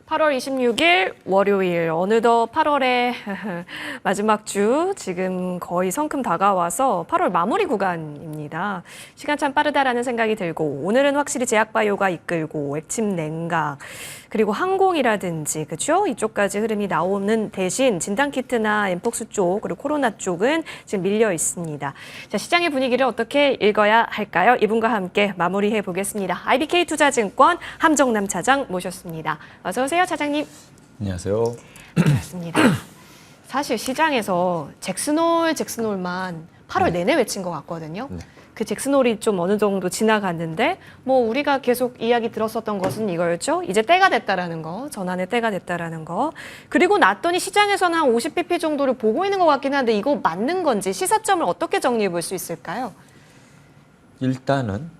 8월 26일 월요일, 어느덧 8월의 마지막 주, 지금 거의 성큼 다가와서 8월 마무리 구간입니다. 시간 참 빠르다라는 생각이 들고, 오늘은 확실히 제약바이오가 이끌고 액침 냉각, 그리고 항공이라든지, 그렇죠? 이쪽까지 흐름이 나오는 대신 진단키트나 엠폭스 쪽, 그리고 코로나 쪽은 지금 밀려 있습니다. 자, 시장의 분위기를 어떻게 읽어야 할까요? 이분과 함께 마무리해 보겠습니다. IBK투자증권 함정남 차장 모셨습니다. 어서 오세요, 차장님. 안녕하세요. 반갑습니다. 사실 시장에서 잭스놀만 8월 내내 외친 것 같거든요. 네. 그 잭스놀이 좀 어느 정도 지나갔는데 뭐 우리가 계속 이야기 들었었던 것은 이거였죠. 이제 때가 됐다라는 거, 전환의 때가 됐다라는 거. 그리고 났더니 시장에서는 한 50bp 정도를 보고 있는 것 같긴 한데 이거 맞는 건지 시사점을 어떻게 정리해 볼 수 있을까요? 일단은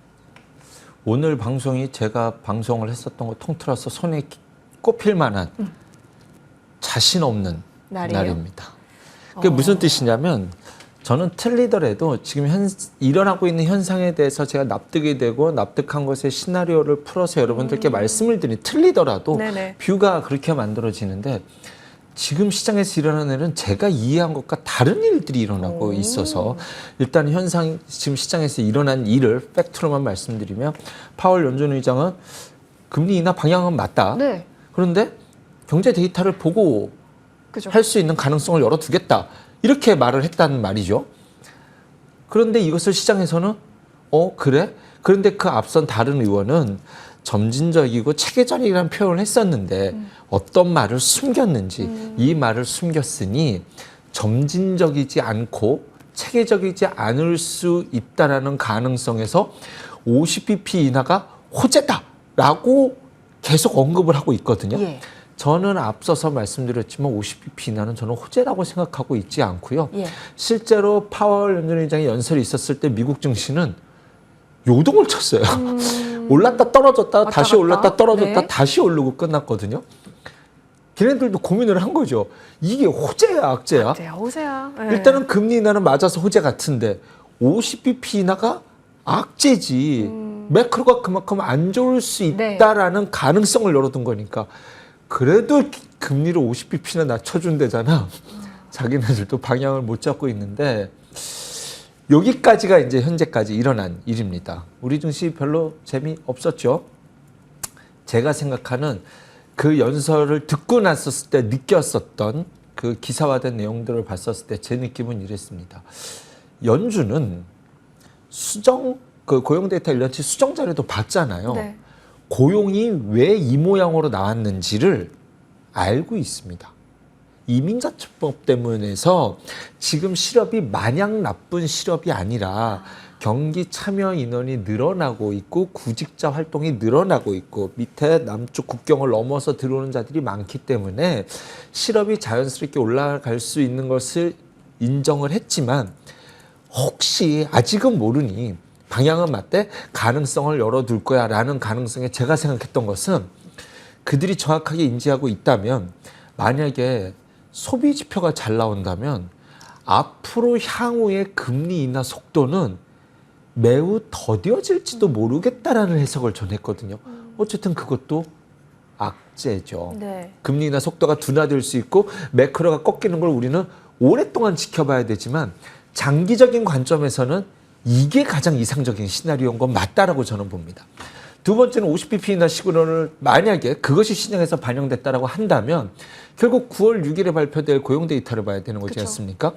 오늘 방송이 제가 방송을 했었던 거 통틀어서 손에 꼽힐 만한 자신 없는 날입니다. 그게 무슨 뜻이냐면 저는 틀리더라도 지금 일어나고 있는 현상에 대해서 제가 납득이 되고 납득한 것의 시나리오를 풀어서 여러분들께 말씀을 드린 틀리더라도 네네. 뷰가 그렇게 만들어지는데 지금 시장에서 일어나는 일은 제가 이해한 것과 다른 일들이 일어나고 있어서 일단 지금 시장에서 일어난 일을 팩트로만 말씀드리면 파월 연준 의장은 금리 인하 방향은 맞다. 네. 그런데 경제 데이터를 보고 그죠. 할 수 있는 가능성을 열어두겠다. 이렇게 말을 했다는 말이죠. 그런데 이것을 시장에서는 그래? 그런데 그 앞선 다른 의원은 점진적이고 체계적이라는 표현을 했었는데 어떤 말을 숨겼는지 이 말을 숨겼으니 점진적이지 않고 체계적이지 않을 수 있다라는 가능성에서 50bp 인하가 호재다라고 계속 언급을 하고 있거든요. 예. 저는 앞서서 말씀드렸지만 50bp 인하는 저는 호재라고 생각하고 있지 않고요. 예. 실제로 파월 연준 의장의 연설이 있었을 때 미국 증시는 요동을 쳤어요. 올랐다 떨어졌다 다시 올랐다 떨어졌다 네. 다시 오르고 끝났거든요. 걔네들도 고민을 한 거죠. 이게 호재야 악재야? 네, 호재야. 네. 일단은 금리 인하는 맞아서 호재 같은데 50bp 인하가 악재지. 매크로가 그만큼 안 좋을 수 있다라는 가능성을 열어둔 거니까 그래도 금리를 50bp나 낮춰준대잖아. 자기네들도 방향을 못 잡고 있는데 여기까지가 이제 현재까지 일어난 일입니다. 우리 증시 별로 재미없었죠. 제가 생각하는 그 연설을 듣고 났었을 때 느꼈었던 그 기사화된 내용들을 봤었을 때 제 느낌은 이랬습니다. 연준은 그 고용 데이터 1년치 수정 자료도 봤잖아요. 네. 고용이 왜 이 모양으로 나왔는지를 알고 있습니다. 이민자출법 때문에서 지금 실업이 마냥 나쁜 실업이 아니라 경기 참여 인원이 늘어나고 있고 구직자 활동이 늘어나고 있고 밑에 남쪽 국경을 넘어서 들어오는 자들이 많기 때문에 실업이 자연스럽게 올라갈 수 있는 것을 인정을 했지만 혹시 아직은 모르니 방향은 맞대 가능성을 열어둘 거야 라는 가능성에 제가 생각했던 것은 그들이 정확하게 인지하고 있다면 만약에 소비 지표가 잘 나온다면 앞으로 향후의 금리 인하 속도는 매우 더뎌질지도 모르겠다라는 해석을 전했거든요. 어쨌든 그것도 악재죠. 네. 금리 인하 속도가 둔화될 수 있고 매크로가 꺾이는 걸 우리는 오랫동안 지켜봐야 되지만 장기적인 관점에서는 이게 가장 이상적인 시나리오인 건 맞다라고 저는 봅니다. 두 번째는 50bp 인하 시그널을 만약에 그것이 시장에서 반영됐다라고 한다면 결국 9월 6일에 발표될 고용 데이터를 봐야 되는 거지 않습니까?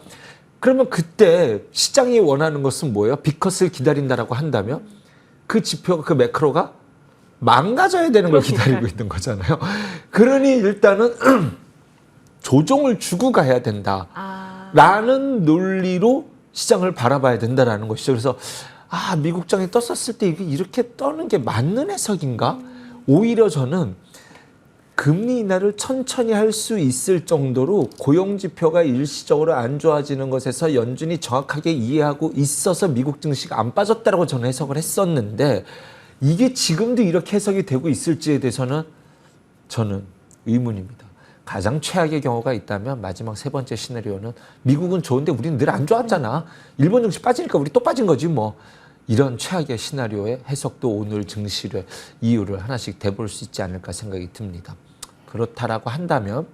그러면 그때 시장이 원하는 것은 뭐예요? 빅컷을 기다린다라고 한다면 그 지표가 그 매크로가 망가져야 되는 걸 기다리고 있는 거잖아요. 그러니 일단은 조정을 주고 가야 된다라는 논리로 시장을 바라봐야 된다라는 것이죠. 그래서 미국장이 떴었을 때 이게 이렇게 떠는 게 맞는 해석인가? 오히려 저는 금리 인하를 천천히 할 수 있을 정도로 고용 지표가 일시적으로 안 좋아지는 것에서 연준이 정확하게 이해하고 있어서 미국 증시가 안 빠졌다라고 저는 해석을 했었는데 이게 지금도 이렇게 해석이 되고 있을지에 대해서는 저는 의문입니다. 가장 최악의 경우가 있다면 마지막 세 번째 시나리오는 미국은 좋은데 우리는 늘 안 좋았잖아. 일본 증시 빠지니까 우리 또 빠진 거지 뭐. 이런 최악의 시나리오의 해석도 오늘 증시의 이유를 하나씩 대볼 수 있지 않을까 생각이 듭니다. 그렇다라고 한다면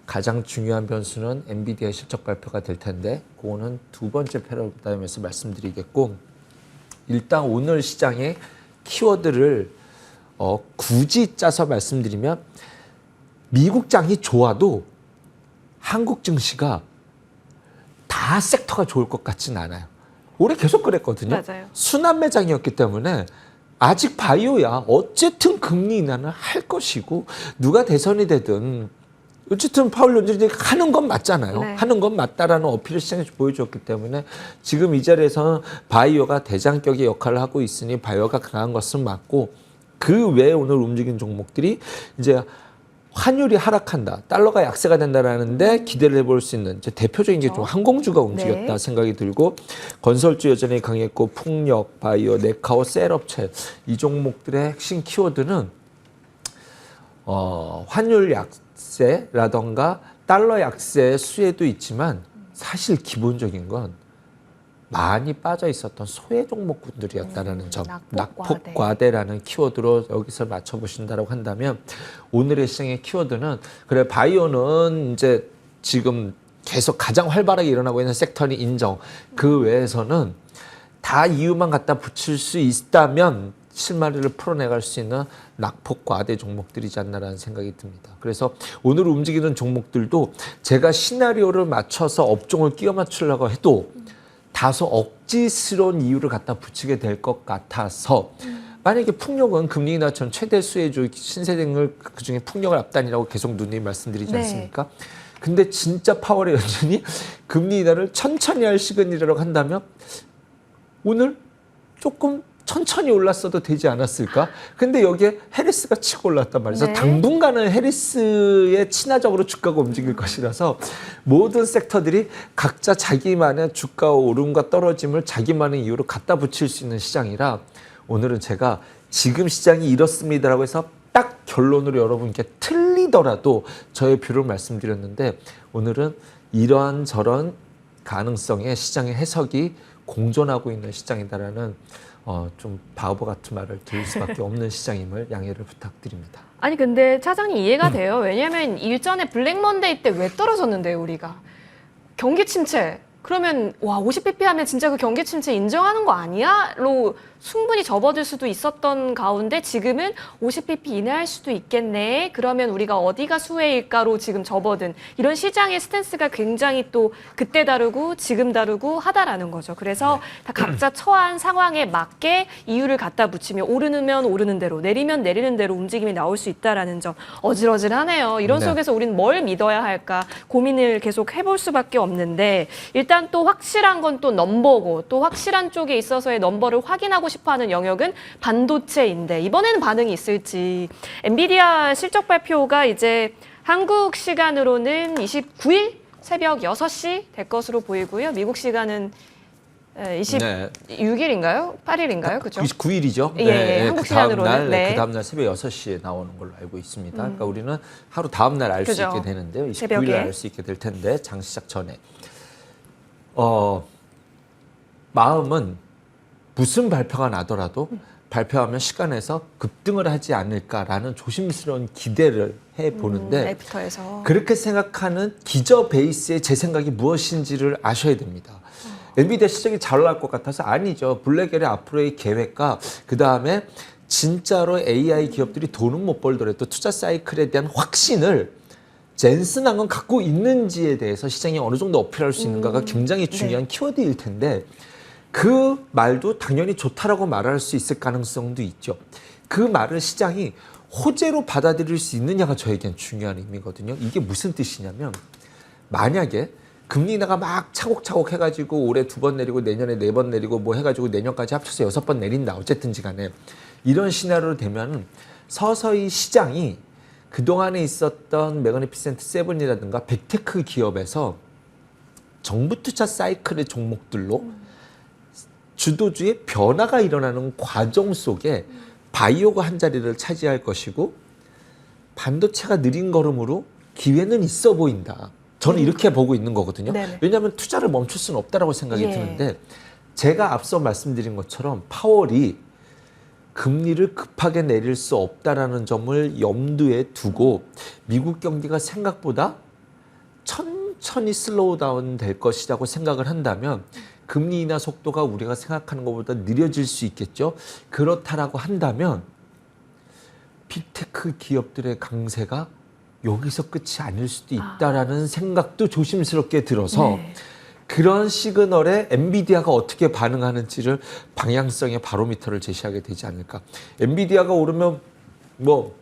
가장 중요한 변수는 엔비디아 실적 발표가 될 텐데 그거는 두 번째 패러다임에서 말씀드리겠고, 일단 오늘 시장의 키워드를 굳이 짜서 말씀드리면 미국장이 좋아도 한국 증시가 다 섹터가 좋을 것 같지는 않아요. 올해 계속 그랬거든요. 맞아요. 순환 매장이었기 때문에 아직 바이오야 어쨌든 금리 인하는 할 것이고, 누가 대선이 되든 어쨌든 파월 연준이 하는 건 맞잖아요. 네. 하는 건 맞다라는 어필을 시장에서 보여줬기 때문에 지금 이 자리에서는 바이오가 대장격의 역할을 하고 있으니 바이오가 강한 것은 맞고, 그 외에 오늘 움직인 종목들이 이제 환율이 하락한다, 달러가 약세가 된다라는데 기대를 해볼 수 있는 이제 대표적인 게 좀 항공주가 움직였다 네. 생각이 들고, 건설주 여전히 강했고 풍력, 바이오, 네카오, 셀업체 이 종목들의 핵심 키워드는 환율 약세라던가 달러 약세 수혜도 있지만 사실 기본적인 건 많이 빠져 있었던 소외 종목군들이었다라는 점, 낙폭과대라는 키워드로 여기서 맞춰보신다고 한다면 오늘의 시장의 키워드는, 그래 바이오는 이제 지금 계속 가장 활발하게 일어나고 있는 섹터니 인정. 그 외에서는 다 이유만 갖다 붙일 수 있다면 실마리를 풀어내갈 수 있는 낙폭과대 종목들이지 않나라는 생각이 듭니다. 그래서 오늘 움직이는 종목들도 제가 시나리오를 맞춰서 업종을 끼워 맞추려고 해도 다소 억지스러운 이유를 갖다 붙이게 될 것 같아서, 만약에 풍력은 금리 인하처럼 최대 수혜주 신세대를 그중에 풍력을 앞단이라고 계속 누님 말씀드리지 네. 않습니까? 근데 진짜 파월의 여전히 금리 인하를 천천히 할 시그널이라고 한다면 오늘 조금 천천히 올랐어도 되지 않았을까? 근데 여기에 해리스가 치고 올랐단 말이죠. 네. 당분간은 해리스에 친화적으로 주가가 움직일 것이라서 모든 섹터들이 각자 자기만의 주가 오름과 떨어짐을 자기만의 이유로 갖다 붙일 수 있는 시장이라, 오늘은 제가 지금 시장이 이렇습니다라고 해서 딱 결론으로 여러분께 틀리더라도 저의 뷰를 말씀드렸는데, 오늘은 이러한 저런 가능성의 시장의 해석이 공존하고 있는 시장이다라는 좀 바보 같은 말을 들을 수밖에 없는 시장임을 양해를 부탁드립니다. 아니 근데 차장님 이해가 돼요. 왜냐하면 일전에 블랙먼데이 때 왜 떨어졌는데요, 우리가? 경기 침체. 그러면 와 50bp 하면 진짜 그 경기 침체 인정하는 거 아니야? 로 충분히 접어들 수도 있었던 가운데 지금은 50bp 이내할 수도 있겠네. 그러면 우리가 어디가 수혜일까로 지금 접어든 이런 시장의 스탠스가 굉장히 또 그때 다르고 지금 다르고 하다라는 거죠. 그래서 다 각자 처한 상황에 맞게 이유를 갖다 붙이며 오르면 오르는 대로 내리면 내리는 대로 움직임이 나올 수 있다라는 점, 어질어질하네요. 이런 네. 속에서 우리는 뭘 믿어야 할까 고민을 계속 해볼 수밖에 없는데, 일단 또 확실한 건 또 넘버고, 또 확실한 쪽에 있어서의 넘버를 확인하고 싶어하는 영역은 반도체인데 이번에는 반응이 있을지. 엔비디아 실적 발표가 이제 한국 시간으로는 29일 새벽 6시 될 것으로 보이고요. 미국 시간은 26일인가요? 8일인가요? 그죠? 29일이죠. 예, 한국 시간으로는. 네. 그 다음날 새벽 6시에 나오는 걸로 알고 있습니다. 그러니까 우리는 하루 다음날 알 수 그죠. 있게 되는데요. 29일 새벽에. 날 알 수 있게 될 텐데, 장 시작 전에. 마음은 무슨 발표가 나더라도 발표하면 시간에서 급등을 하지 않을까라는 조심스러운 기대를 해보는데, 애프터에서. 그렇게 생각하는 기저 베이스의 제 생각이 무엇인지를 아셔야 됩니다. 엔비디아 시장이 잘 올라갈 것 같아서 아니죠. 블랙웰의 앞으로의 계획과 그 다음에 진짜로 AI 기업들이 돈은 못 벌더라도 투자 사이클에 대한 확신을 젠슨한 건 갖고 있는지에 대해서 시장이 어느 정도 어필할 수 있는가가 굉장히 중요한 키워드일 텐데, 그 말도 당연히 좋다라고 말할 수 있을 가능성도 있죠. 그 말을 시장이 호재로 받아들일 수 있느냐가 저에겐 중요한 의미거든요. 이게 무슨 뜻이냐면, 만약에 금리 인하가 막 차곡차곡 해가지고 올해 2번 내리고 내년에 4번 내리고 뭐 해가지고 내년까지 합쳐서 6번 내린다. 어쨌든지 간에 이런 시나리오로 되면 서서히 시장이 그동안에 있었던 매그니피센트 세븐이라든가 빅테크 기업에서 정부 투자 사이클의 종목들로 주도주의 변화가 일어나는 과정 속에 바이오가 한 자리를 차지할 것이고, 반도체가 느린 걸음으로 기회는 있어 보인다. 저는 이렇게 보고 있는 거거든요. 네네. 왜냐하면 투자를 멈출 수는 없다라고 생각이 예. 드는데, 제가 앞서 말씀드린 것처럼 파월이 금리를 급하게 내릴 수 없다라는 점을 염두에 두고 미국 경기가 생각보다 천천히 슬로우 다운 될 것이라고 생각을 한다면 금리 인하 속도가 우리가 생각하는 것보다 느려질 수 있겠죠. 그렇다라고 한다면 빅테크 기업들의 강세가 여기서 끝이 아닐 수도 있다라는 생각도 조심스럽게 들어서 네. 그런 시그널에 엔비디아가 어떻게 반응하는지를 방향성의 바로미터를 제시하게 되지 않을까. 엔비디아가 오르면 뭐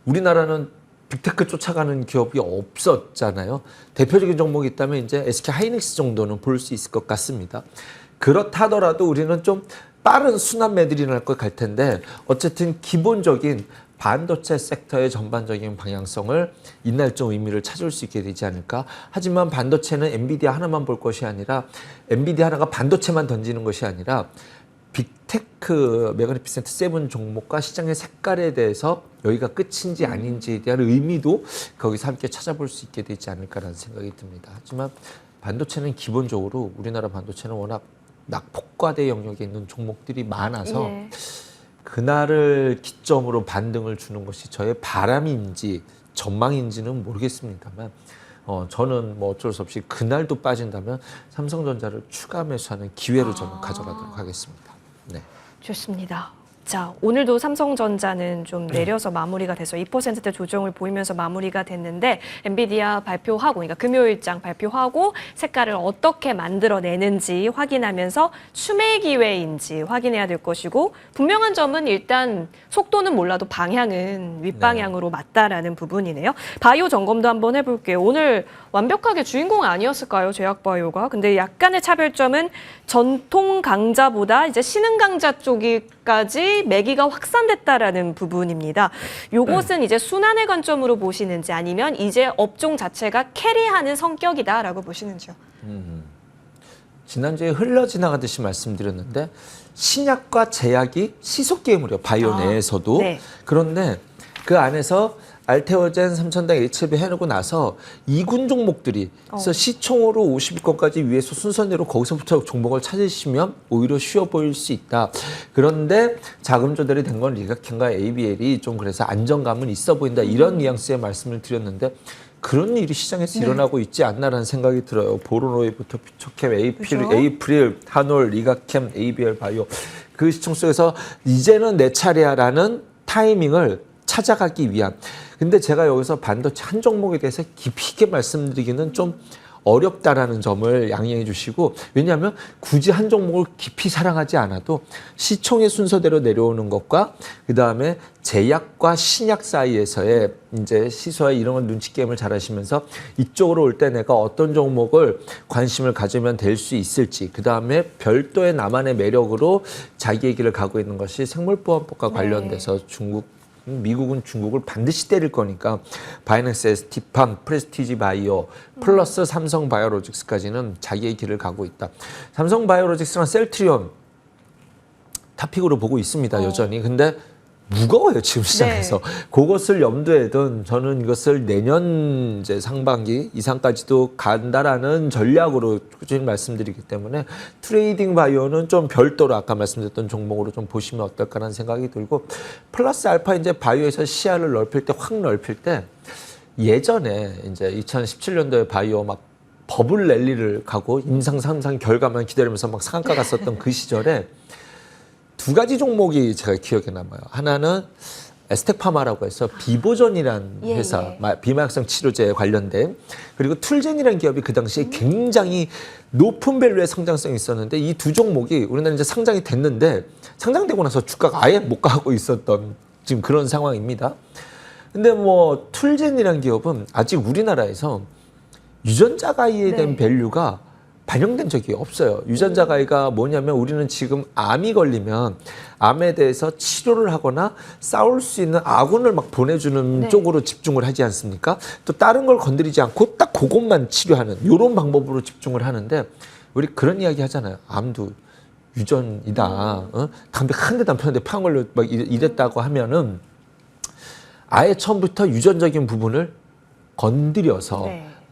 우리나라는 빅테크 쫓아가는 기업이 없었잖아요. 대표적인 종목이 있다면 이제 SK 하이닉스 정도는 볼 수 있을 것 같습니다. 그렇다더라도 우리는 좀 빠른 순환 매들이 날 것 같을 텐데 어쨌든 기본적인 반도체 섹터의 전반적인 방향성을 이날 좀 의미를 찾을 수 있게 되지 않을까. 하지만 반도체는 엔비디아 하나만 볼 것이 아니라 엔비디아 하나가 반도체만 던지는 것이 아니라 빅테크 메가니피센트 7 종목과 시장의 색깔에 대해서 여기가 끝인지 아닌지에 대한 의미도 거기서 함께 찾아볼 수 있게 되지 않을까라는 생각이 듭니다. 하지만 반도체는 기본적으로 우리나라 반도체는 워낙 낙폭과대 영역에 있는 종목들이 많아서 예. 그날을 기점으로 반등을 주는 것이 저의 바람인지 전망인지는 모르겠습니다만 저는 뭐 어쩔 수 없이 그날도 빠진다면 삼성전자를 추가 매수하는 기회로 저는 가져가도록 하겠습니다. 네. 좋습니다. 자, 오늘도 삼성전자는 좀 내려서 마무리가 돼서 2%대 조정을 보이면서 마무리가 됐는데 엔비디아 발표하고, 그러니까 금요일장 발표하고 색깔을 어떻게 만들어내는지 확인하면서 추매 기회인지 확인해야 될 것이고, 분명한 점은 일단 속도는 몰라도 방향은 윗방향으로 맞다라는 부분이네요. 바이오 점검도 한번 해볼게요. 오늘 완벽하게 주인공 아니었을까요, 제약바이오가? 근데 약간의 차별점은 전통 강자보다 이제 신흥 강자 쪽이까지 매기가 확산됐다라는 부분입니다. 요것은 이제 순환의 관점으로 보시는지 아니면 이제 업종 자체가 캐리하는 성격이다라고 보시는지요? 지난주에 흘러 지나가듯이 말씀드렸는데 신약과 제약이 시속 게임을 해요. 바이오 내에서도. 네. 그런데 그 안에서 알테오젠, 삼천당, HLB 해놓고 나서 2군 종목들이 그래서 시총으로 50위권까지 위에서 순서대로 거기서부터 종목을 찾으시면 오히려 쉬워 보일 수 있다. 그런데 자금 조달이 된 건 리가켄과 ABL이 좀 그래서 안정감은 있어 보인다. 이런 뉘앙스의 말씀을 드렸는데 그런 일이 시장에서 일어나고 있지 않나라는 생각이 들어요. 보로노이부터 퓨처캠, 에이프릴, 한올, 리가캠, ABL 바이오. 그 시총 속에서 이제는 내 차례야라는 타이밍을 찾아가기 위한. 근데 제가 여기서 반도체 한 종목에 대해서 깊이 있게 말씀드리기는 좀 어렵다라는 점을 양해해 주시고, 왜냐하면 굳이 한 종목을 깊이 사랑하지 않아도 시총의 순서대로 내려오는 것과 그 다음에 제약과 신약 사이에서의 이제 시소와 이런 걸 눈치 게임을 잘 하시면서 이쪽으로 올 때 내가 어떤 종목을 관심을 가지면 될 수 있을지, 그 다음에 별도의 나만의 매력으로 자기의 길을 가고 있는 것이 생물보안법과 관련돼서 미국은 중국을 반드시 때릴 거니까 바이낸스 ST팜, 프레스티지 바이오, 플러스 삼성 바이오로직스까지는 자기의 길을 가고 있다. 삼성 바이오로직스랑 셀트리온 탑픽으로 보고 있습니다, 여전히. 근데 무거워요, 지금 시장에서. 그것을 염두에 둔 저는 이것을 내년 이제 상반기 이상까지도 간다라는 전략으로 꾸준히 말씀드리기 때문에 트레이딩 바이오는 좀 별도로 아까 말씀드렸던 종목으로 좀 보시면 어떨까라는 생각이 들고, 플러스 알파 이제 바이오에서 시야를 넓힐 때, 확 넓힐 때 예전에 이제 2017년도에 바이오 막 버블 랠리를 가고 임상 3상 결과만 기다리면서 막 상한가 갔었던 그 시절에 두 가지 종목이 제가 기억에 남아요. 하나는 에스텍파마라고 해서 비보전이라는 회사, 비마약성 치료제에 관련된, 그리고 툴젠이라는 기업이 그 당시에 굉장히 높은 밸류의 성장성이 있었는데 이 두 종목이 우리나라 이제 상장이 됐는데 상장되고 나서 주가가 아예 못 가고 있었던 지금 그런 상황입니다. 근데 뭐 툴젠이라는 기업은 아직 우리나라에서 유전자 가위에 대한 밸류가 반영된 적이 없어요. 유전자 가위가 뭐냐면 우리는 지금 암이 걸리면 암에 대해서 치료를 하거나 싸울 수 있는 아군을 막 보내주는 쪽으로 집중을 하지 않습니까? 또 다른 걸 건드리지 않고 딱 그것만 치료하는 이런 방법으로 집중을 하는데, 우리 그런 이야기 하잖아요. 암도 유전이다. 담배 한 대도 안 폈는데 팡 걸려 막 이랬다고 하면은 아예 처음부터 유전적인 부분을 건드려서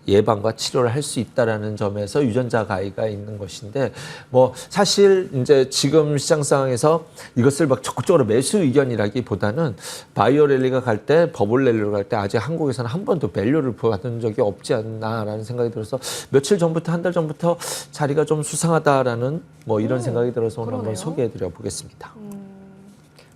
예방과 치료를 할 수 있다라는 점에서 유전자 가위가 있는 것인데 뭐 사실 이제 지금 시장 상황에서 이것을 막 적극적으로 매수 의견이라기보다는 바이오 랠리가 갈 때 버블 랠리로 갈 때 아직 한국에서는 한 번도 밸류를 받은 적이 없지 않나라는 생각이 들어서 며칠 전부터 한 달 전부터 자리가 좀 수상하다라는 뭐 이런 생각이 들어서 오늘 한번 소개해드려 보겠습니다.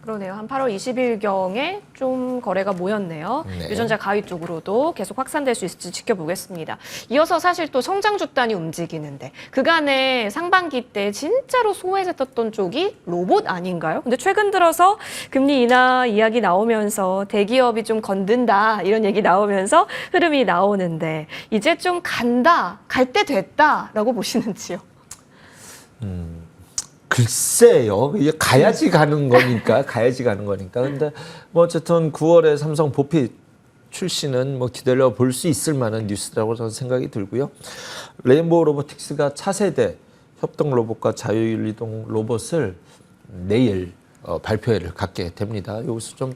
그러네요. 한 8월 20일경에 좀 거래가 모였네요. 네. 유전자 가위 쪽으로도 계속 확산될 수 있을지 지켜보겠습니다. 이어서 사실 또 성장 주단이 움직이는데 그간에 상반기 때 진짜로 소외됐던 쪽이 로봇 아닌가요? 근데 최근 들어서 금리 인하 이야기 나오면서 대기업이 좀 건든다 이런 얘기 나오면서 흐름이 나오는데 이제 좀 간다, 갈 때 됐다라고 보시는지요? 글쎄요. 이게 가야지 가는 거니까, 가야지 가는 거니까. 근데 뭐 어쨌든 9월에 삼성 보핏 출시는 뭐 기다려 볼 수 있을 만한 뉴스라고 저는 생각이 들고요. 레인보우 로보틱스가 차세대 협동 로봇과 자율이동 로봇을 내일 발표회를 갖게 됩니다. 여기서 좀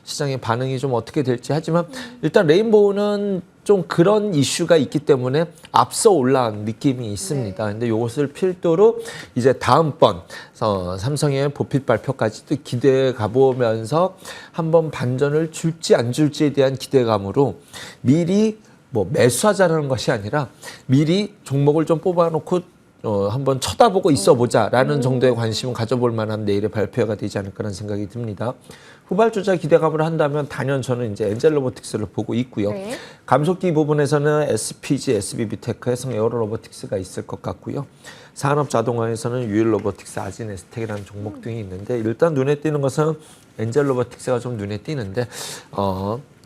시장의 반응이 좀 어떻게 될지 하지만 일단 레인보우는 좀 그런 이슈가 있기 때문에 앞서 올라온 느낌이 있습니다. 근데 이것을 필두로 이제 다음번 삼성의 보핏 발표까지도 기대해 가보면서 한번 반전을 줄지 안 줄지에 대한 기대감으로 미리 뭐 매수하자라는 것이 아니라 미리 종목을 좀 뽑아놓고 한번 쳐다보고 있어보자라는 정도의 관심을 가져볼 만한 내일의 발표가 되지 않을까라는 생각이 듭니다. 후발주자 기대감을 한다면 단연 저는 이제 엔젤 로보틱스를 보고 있고요. 네. 감속기 부분에서는 SPG, SBB테크, 해성 에어로 로보틱스가 있을 것 같고요. 산업 자동화에서는 유일 로보틱스, 아진에스텍이라는 종목 등이 있는데 일단 눈에 띄는 것은 엔젤 로보틱스가 좀 눈에 띄는데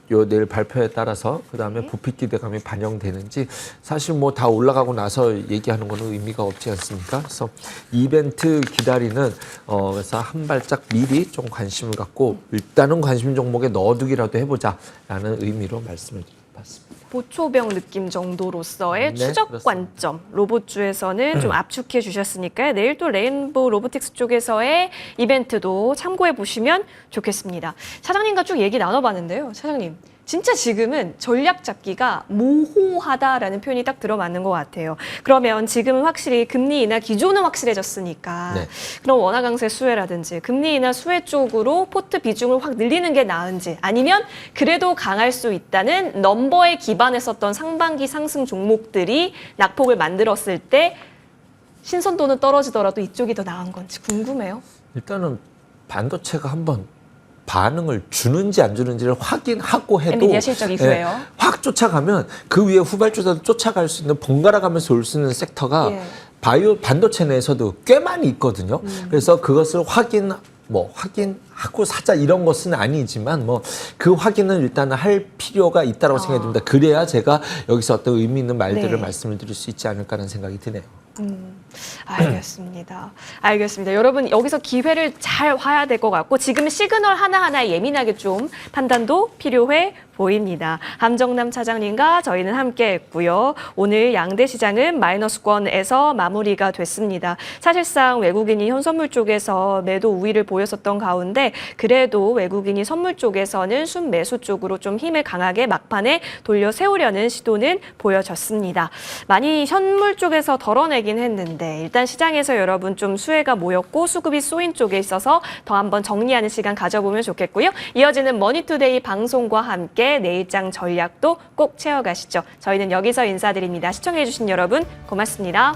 요 내일 발표에 따라서 그다음에 부핏 기대감이 반영되는지 사실 뭐 다 올라가고 나서 얘기하는 거는 의미가 없지 않습니까? 그래서 이벤트 기다리는 그래서 한 발짝 미리 좀 관심을 갖고 일단은 관심 종목에 넣어두기라도 해보자라는 의미로 말씀을 드려봤습니다. 보초병 느낌 정도로서의 네, 추적 그렇습니다. 관점 로봇주에서는 좀 압축해 주셨으니까요. 내일 또 레인보우 로보틱스 쪽에서의 이벤트도 참고해 보시면 좋겠습니다. 차장님과 쭉 얘기 나눠봤는데요. 차장님, 진짜 지금은 전략 잡기가 모호하다라는 표현이 딱 들어맞는 것 같아요. 그러면 지금은 확실히 금리 인하 기조는 확실해졌으니까 네. 그럼 원화 강세 수혜라든지 금리 인하 수혜 쪽으로 포트 비중을 확 늘리는 게 나은지 아니면 그래도 강할 수 있다는 넘버에 기반했었던 상반기 상승 종목들이 낙폭을 만들었을 때 신선도는 떨어지더라도 이쪽이 더 나은 건지 궁금해요. 일단은 반도체가 한번 반응을 주는지 안 주는지를 확인하고 해도 엔비디아 실적 이후에요. 확 쫓아가면 그 위에 후발주자도 쫓아갈 수 있는 번갈아 가면서 올 수 있는 섹터가 예. 바이오 반도체 내에서도 꽤 많이 있거든요. 그래서 그것을 확인하고 사자 이런 것은 아니지만 뭐 그 확인은 일단 할 필요가 있다고 생각이 듭니다. 그래야 제가 여기서 어떤 의미 있는 말들을 네. 말씀을 드릴 수 있지 않을까라는 생각이 드네요. 알겠습니다. 알겠습니다. 여러분 여기서 기회를 잘 봐야 될 것 같고 지금 시그널 하나하나에 예민하게 좀 판단도 필요해 보입니다. 함정남 차장님과 저희는 함께했고요. 오늘 양대 시장은 마이너스권에서 마무리가 됐습니다. 사실상 외국인이 현선물 쪽에서 매도 우위를 보였었던 가운데 그래도 외국인이 선물 쪽에서는 순매수 쪽으로 좀 힘을 강하게 막판에 돌려 세우려는 시도는 보여졌습니다. 많이 현물 쪽에서 덜어내긴 했는데 일단 시장에서 여러분 좀 수혜가 모였고 수급이 쏘인 쪽에 있어서 더 한번 정리하는 시간 가져보면 좋겠고요. 이어지는 머니투데이 방송과 함께 내일장 전략도 꼭 채워가시죠. 저희는 여기서 인사드립니다. 시청해주신 여러분 고맙습니다.